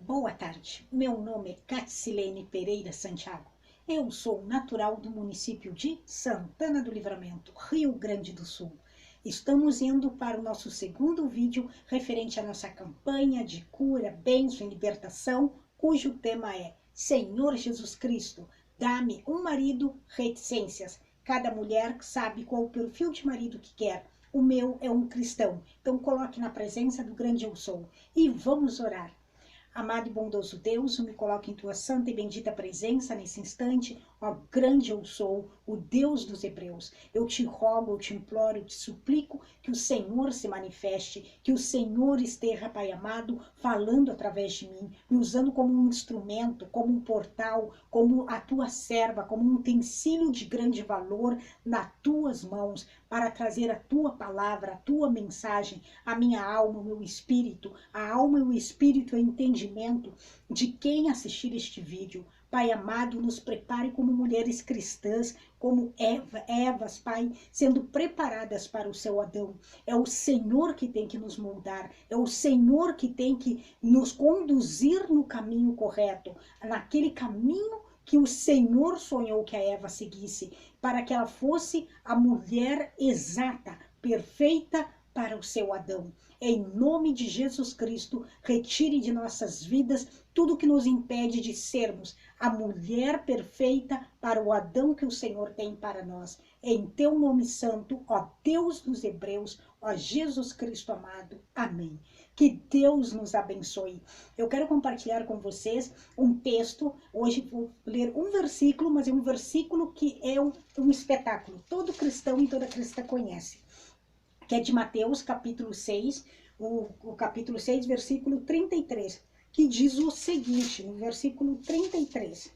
Boa tarde, meu nome é Cacilene Pereira Santiago. Eu sou natural do município de Santana do Livramento, Rio Grande do Sul. Estamos indo para o nosso segundo vídeo referente à nossa campanha de cura, bênção e libertação, cujo tema é Senhor Jesus Cristo, dá-me um marido, reticências. Cada mulher sabe qual o perfil de marido que quer. O meu é um cristão, então coloque na presença do grande eu sou e vamos orar. Amado e bondoso Deus, eu me coloco em tua santa e bendita presença nesse instante, ó grande eu sou, o Deus dos Hebreus. Eu te rogo, eu te imploro, eu te suplico que o Senhor se manifeste, que o Senhor esteja, Pai amado, falando através de mim, me usando como um instrumento, como um portal, como a tua serva, como um utensílio de grande valor nas tuas mãos, para trazer a tua palavra, a tua mensagem, a minha alma, o meu espírito, a alma e o espírito é entendimento de quem assistir este vídeo. Pai amado, nos prepare como mulheres cristãs, como Evas, Pai, sendo preparadas para o seu Adão. É o Senhor que tem que nos moldar, é o Senhor que tem que nos conduzir no caminho correto, naquele caminho que o Senhor sonhou que a Eva seguisse, para que ela fosse a mulher exata, perfeita para o seu Adão. Em nome de Jesus Cristo, retire de nossas vidas tudo que nos impede de sermos a mulher perfeita para o Adão que o Senhor tem para nós. Em teu nome santo, ó Deus dos Hebreus, ó Jesus Cristo amado. Amém. Que Deus nos abençoe. Eu quero compartilhar com vocês um texto. Hoje vou ler um versículo, mas é um versículo que é um espetáculo. Todo cristão e toda cristã conhece. Que é de Mateus, capítulo 6, o capítulo 6, versículo 33, que diz o seguinte, no versículo 33.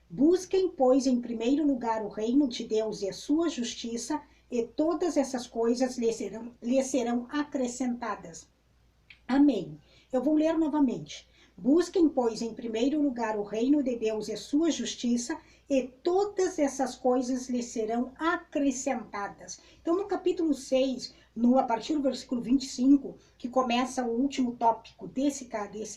Busquem, pois, em primeiro lugar o reino de Deus e a sua justiça, e todas essas coisas lhe serão acrescentadas. Amém. Eu vou ler novamente. Busquem, pois, em primeiro lugar o reino de Deus e a sua justiça, e todas essas coisas lhe serão acrescentadas. Então, no capítulo 6, a partir do versículo 25, que começa o último tópico desse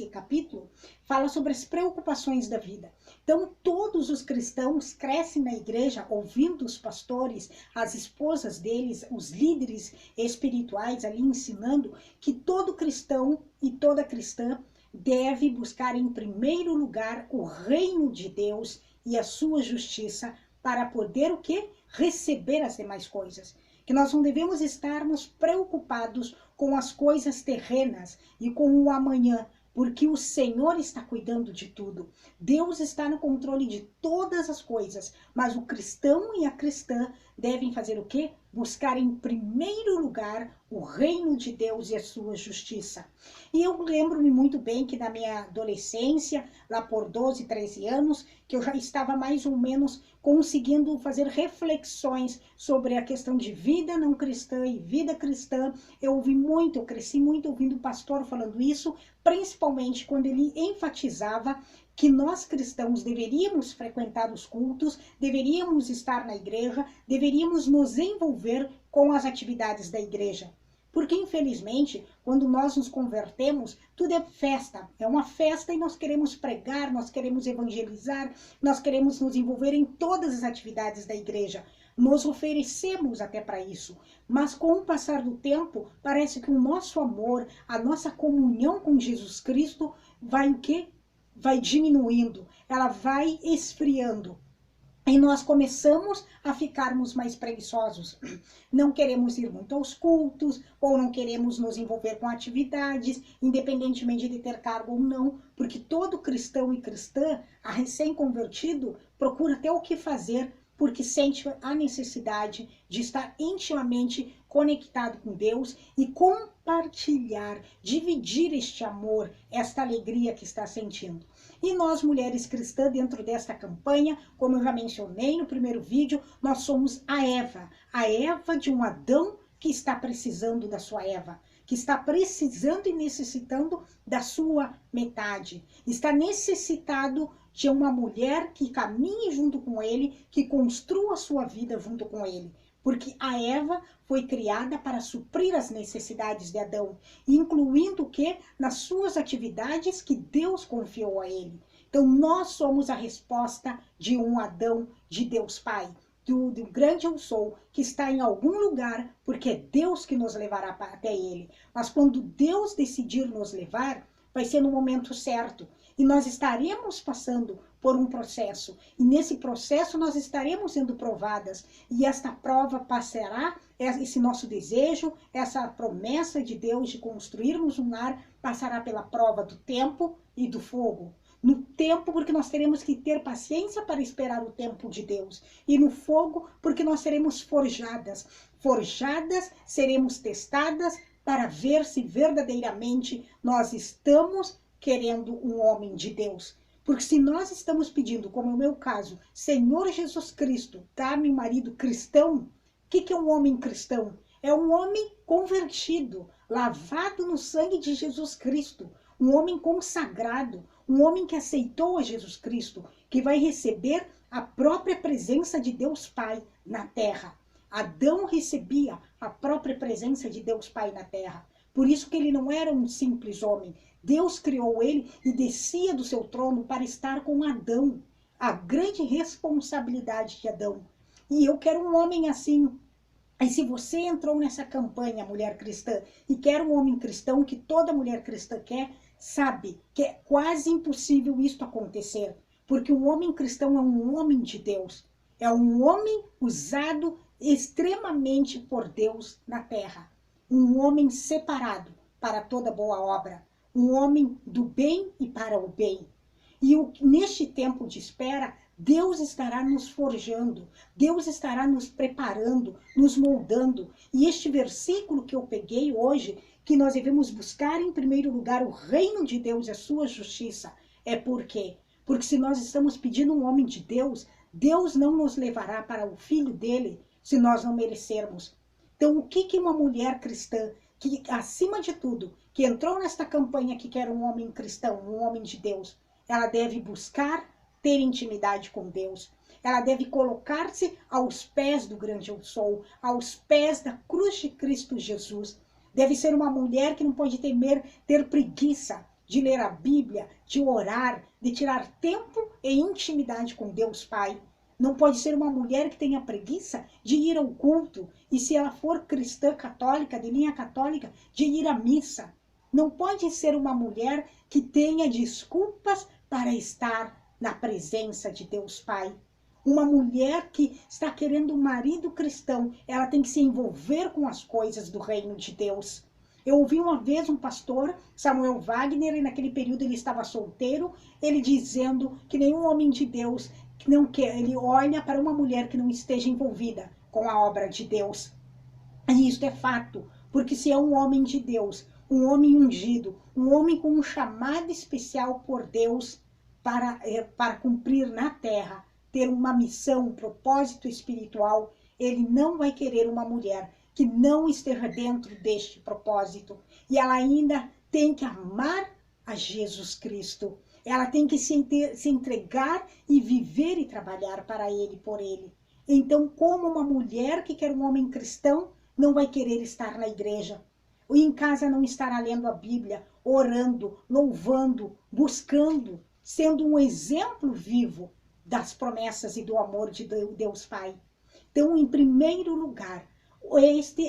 capítulo, fala sobre as preocupações da vida. Então, todos os cristãos crescem na igreja ouvindo os pastores, as esposas deles, os líderes espirituais ali ensinando que todo cristão e toda cristã deve buscar em primeiro lugar o reino de Deus e a sua justiça para poder o quê? Receber as demais coisas. Que nós não devemos estarmos preocupados com as coisas terrenas e com o amanhã, porque o Senhor está cuidando de tudo. Deus está no controle de todas as coisas, mas o cristão e a cristã devem fazer o quê? Buscar em primeiro lugar o reino de Deus e a sua justiça. E eu lembro-me muito bem que na minha adolescência, lá por 12, 13 anos, que eu já estava mais ou menos conseguindo fazer reflexões sobre a questão de vida não cristã e vida cristã. Eu cresci muito ouvindo o pastor falando isso, principalmente quando ele enfatizava que nós cristãos deveríamos frequentar os cultos, deveríamos estar na igreja, deveríamos nos envolver com as atividades da igreja. Porque, infelizmente, quando nós nos convertemos, tudo é festa. É uma festa e nós queremos pregar, nós queremos evangelizar, nós queremos nos envolver em todas as atividades da igreja. Nos oferecemos até para isso. Mas com o passar do tempo, parece que o nosso amor, a nossa comunhão com Jesus Cristo vai o quê? Vai diminuindo, ela vai esfriando. E nós começamos a ficarmos mais preguiçosos. Não queremos ir muito aos cultos, ou não queremos nos envolver com atividades, independentemente de ter cargo ou não, porque todo cristão e cristã, a recém-convertido, procura ter o que fazer, porque sente a necessidade de estar intimamente conectado com Deus e compartilhar, dividir este amor, esta alegria que está sentindo. E nós, mulheres cristãs, dentro desta campanha, como eu já mencionei no primeiro vídeo, nós somos a Eva de um Adão que está precisando da sua Eva, que está precisando e necessitando da sua metade, está necessitado de uma mulher que caminhe junto com ele, que construa a sua vida junto com ele, Porque a Eva foi criada para suprir as necessidades de Adão, incluindo o que? Nas suas atividades que Deus confiou a ele. Então, nós somos a resposta de um Adão, de Deus Pai, do grande eu sou, que está em algum lugar, porque é Deus que nos levará até ele. Mas quando Deus decidir nos levar, vai ser no momento certo. E nós estaremos passando por um processo. E nesse processo nós estaremos sendo provadas. E esta prova passará, esse nosso desejo, essa promessa de Deus de construirmos um lar, passará pela prova do tempo e do fogo. No tempo, porque nós teremos que ter paciência para esperar o tempo de Deus. E no fogo, porque nós seremos forjadas. Forjadas, seremos testadas para ver se verdadeiramente nós estamos querendo um homem de Deus. Porque se nós estamos pedindo, como no meu caso, Senhor Jesus Cristo, dá-me um marido cristão, o que é um homem cristão? É um homem convertido, lavado no sangue de Jesus Cristo, um homem consagrado, um homem que aceitou a Jesus Cristo, que vai receber a própria presença de Deus Pai na terra. Adão recebia a própria presença de Deus Pai na terra. Por isso que ele não era um simples homem. Deus criou ele e descia do seu trono para estar com Adão. A grande responsabilidade de Adão. E eu quero um homem assim. E se você entrou nessa campanha, mulher cristã, e quer um homem cristão, que toda mulher cristã quer, sabe que é quase impossível isto acontecer. Porque um homem cristão é um homem de Deus. É um homem usado extremamente por Deus na terra. Um homem separado para toda boa obra. Um homem do bem e para o bem. E neste tempo de espera, Deus estará nos forjando, Deus estará nos preparando, nos moldando. E este versículo que eu peguei hoje, que nós devemos buscar em primeiro lugar o reino de Deus e a sua justiça, é por quê? Porque se nós estamos pedindo um homem de Deus, Deus não nos levará para o filho dele se nós não merecermos. Então, o que uma mulher cristã, que acima de tudo, que entrou nesta campanha que quer um homem cristão, um homem de Deus, ela deve buscar ter intimidade com Deus. Ela deve colocar-se aos pés do grande eu sou, aos pés da cruz de Cristo Jesus. Deve ser uma mulher que não pode ter preguiça de ler a Bíblia, de orar, de tirar tempo e intimidade com Deus Pai. Não pode ser uma mulher que tenha preguiça de ir ao culto e, se ela for cristã católica, de linha católica, de ir à missa. Não pode ser uma mulher que tenha desculpas para estar na presença de Deus Pai. Uma mulher que está querendo um marido cristão, ela tem que se envolver com as coisas do reino de Deus. Eu ouvi uma vez um pastor, Samuel Wagner, e naquele período ele estava solteiro, ele dizendo que nenhum homem de Deus que não quer, ele olha para uma mulher que não esteja envolvida com a obra de Deus. E isso é fato, porque se é um homem de Deus, um homem ungido, um homem com um chamado especial por Deus para cumprir na terra, ter uma missão, um propósito espiritual, ele não vai querer uma mulher que não esteja dentro deste propósito. E ela ainda tem que amar a Jesus Cristo. Ela tem que se entregar e viver e trabalhar para ele, por ele. Então, como uma mulher que quer um homem cristão, não vai querer estar na igreja. Ou em casa não estará lendo a Bíblia, orando, louvando, buscando, sendo um exemplo vivo das promessas e do amor de Deus Pai. Então, em primeiro lugar,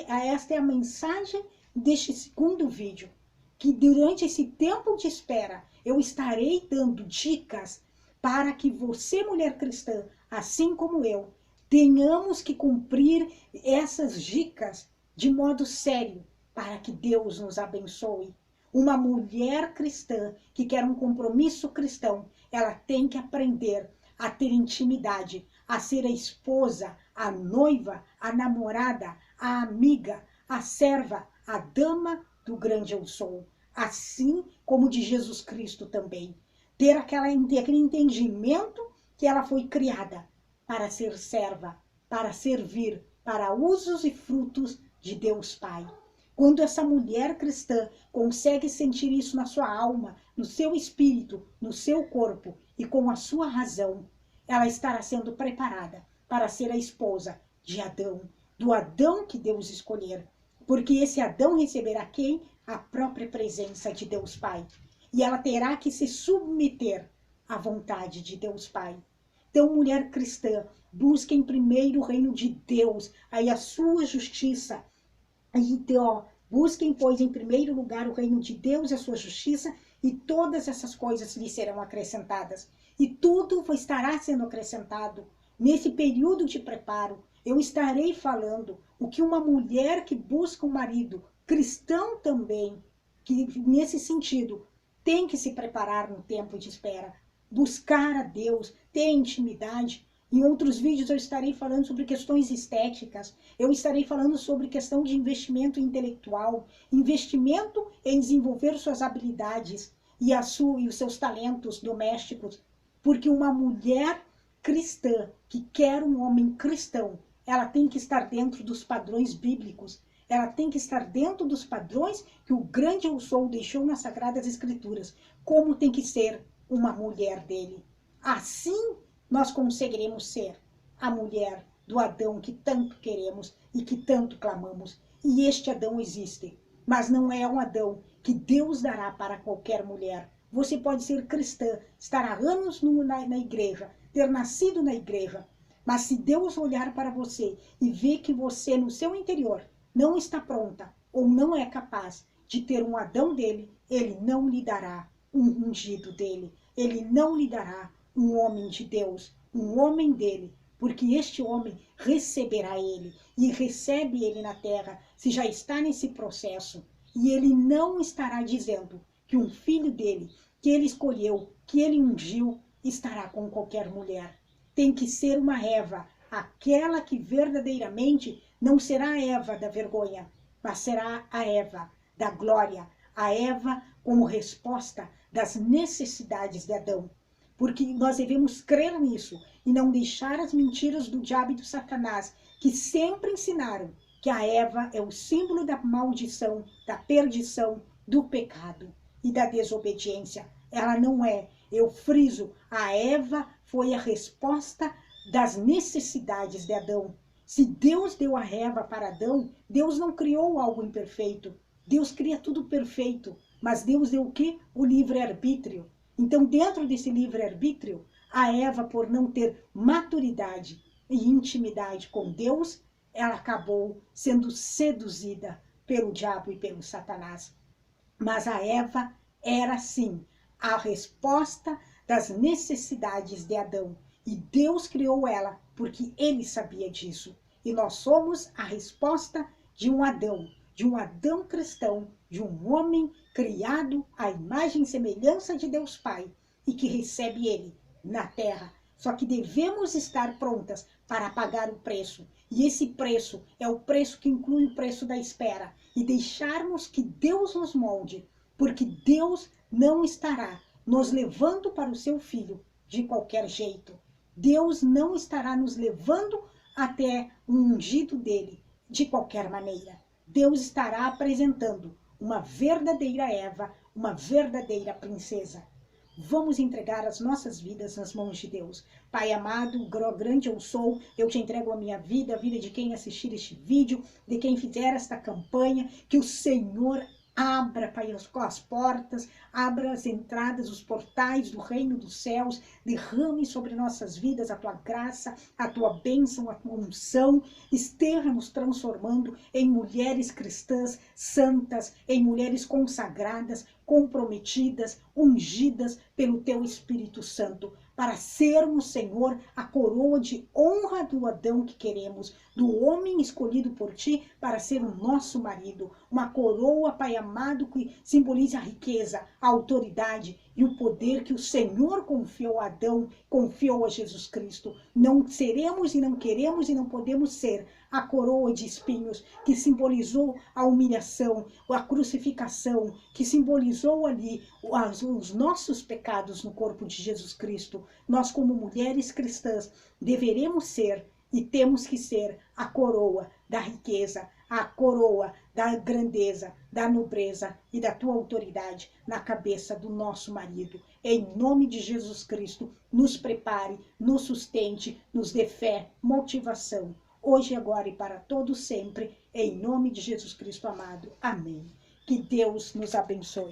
esta é a mensagem deste segundo vídeo, que durante esse tempo de espera, eu estarei dando dicas para que você, mulher cristã, assim como eu, tenhamos que cumprir essas dicas de modo sério, para que Deus nos abençoe. Uma mulher cristã que quer um compromisso cristão, ela tem que aprender a ter intimidade, a ser a esposa, a noiva, a namorada, a amiga, a serva, a dama do grande eu sou. Assim como de Jesus Cristo também. Ter aquele entendimento que ela foi criada para ser serva, para servir, para usos e frutos de Deus Pai. Quando essa mulher cristã consegue sentir isso na sua alma, no seu espírito, no seu corpo e com a sua razão, ela estará sendo preparada para ser a esposa de Adão, do Adão que Deus escolher. Porque esse Adão receberá quem? A própria presença de Deus Pai. E ela terá que se submeter à vontade de Deus Pai. Então, mulher cristã, busque em primeiro o reino de Deus, aí a sua justiça. Então, busquem, pois, em primeiro lugar o reino de Deus e a sua justiça, e todas essas coisas lhe serão acrescentadas. E tudo estará sendo acrescentado. Nesse período de preparo, eu estarei falando o que uma mulher que busca um marido cristão também, que nesse sentido, tem que se preparar no tempo de espera, buscar a Deus, ter intimidade. Em outros vídeos eu estarei falando sobre questões estéticas, eu estarei falando sobre questão de investimento intelectual, investimento em desenvolver suas habilidades e os seus talentos domésticos, porque uma mulher cristã que quer um homem cristão, ela tem que estar dentro dos padrões bíblicos, ela tem que estar dentro dos padrões que o grande Eu Sou deixou nas Sagradas Escrituras, como tem que ser uma mulher dele. Assim nós conseguiremos ser a mulher do Adão que tanto queremos e que tanto clamamos. E este Adão existe, mas não é um Adão que Deus dará para qualquer mulher. Você pode ser cristã, estar há anos na igreja, ter nascido na igreja, mas se Deus olhar para você e ver que você no seu interior não está pronta ou não é capaz de ter um Adão dele, ele não lhe dará um ungido dele, ele não lhe dará um homem de Deus, um homem dele, porque este homem receberá ele e recebe ele na terra, se já está nesse processo, e ele não estará dizendo que um filho dele, que ele escolheu, que ele ungiu, estará com qualquer mulher. Tem que ser uma Eva, aquela que verdadeiramente não será a Eva da vergonha, mas será a Eva da glória, a Eva como resposta das necessidades de Adão. Porque nós devemos crer nisso e não deixar as mentiras do diabo e do Satanás, que sempre ensinaram que a Eva é o símbolo da maldição, da perdição, do pecado e da desobediência. Ela não é. Eu friso, a Eva foi a resposta das necessidades de Adão. Se Deus deu a Eva para Adão, Deus não criou algo imperfeito. Deus cria tudo perfeito. Mas Deus deu o quê? O livre-arbítrio. Então, dentro desse livre-arbítrio, a Eva, por não ter maturidade e intimidade com Deus, ela acabou sendo seduzida pelo diabo e pelo Satanás. Mas a Eva era, sim, a resposta das necessidades de Adão. E Deus criou ela porque ele sabia disso. E nós somos a resposta de um Adão cristão, de um homem criado à imagem e semelhança de Deus Pai e que recebe ele na terra. Só que devemos estar prontas para pagar o preço. E esse preço é o preço que inclui o preço da espera. E deixarmos que Deus nos molde, porque Deus não estará nos levando para o seu Filho de qualquer jeito. Deus não estará nos levando até o ungido dele de qualquer maneira. Deus estará apresentando uma verdadeira Eva, uma verdadeira princesa. Vamos entregar as nossas vidas nas mãos de Deus. Pai amado, grande Eu Sou, eu te entrego a minha vida, a vida de quem assistir este vídeo, de quem fizer esta campanha, que o Senhor abra, Pai, as portas, abra as entradas, os portais do reino dos céus, derrame sobre nossas vidas a tua graça, a tua bênção, a tua unção, esteja nos transformando em mulheres cristãs santas, em mulheres consagradas, comprometidas, ungidas pelo teu Espírito Santo, para sermos, Senhor, a coroa de honra do Adão que queremos, do homem escolhido por ti para ser o nosso marido. Uma coroa, Pai amado, que simboliza a riqueza, a autoridade e o poder que o Senhor confiou a Adão, confiou a Jesus Cristo. Não seremos e não queremos e não podemos ser a coroa de espinhos que simbolizou a humilhação, a crucificação, que simbolizou ali os nossos pecados no corpo de Jesus Cristo. Nós, como mulheres cristãs, deveremos ser e temos que ser a coroa da riqueza, a coroa da grandeza, da nobreza e da tua autoridade na cabeça do nosso marido. Em nome de Jesus Cristo, nos prepare, nos sustente, nos dê fé, motivação, hoje, agora e para todo sempre, em nome de Jesus Cristo amado. Amém. Que Deus nos abençoe.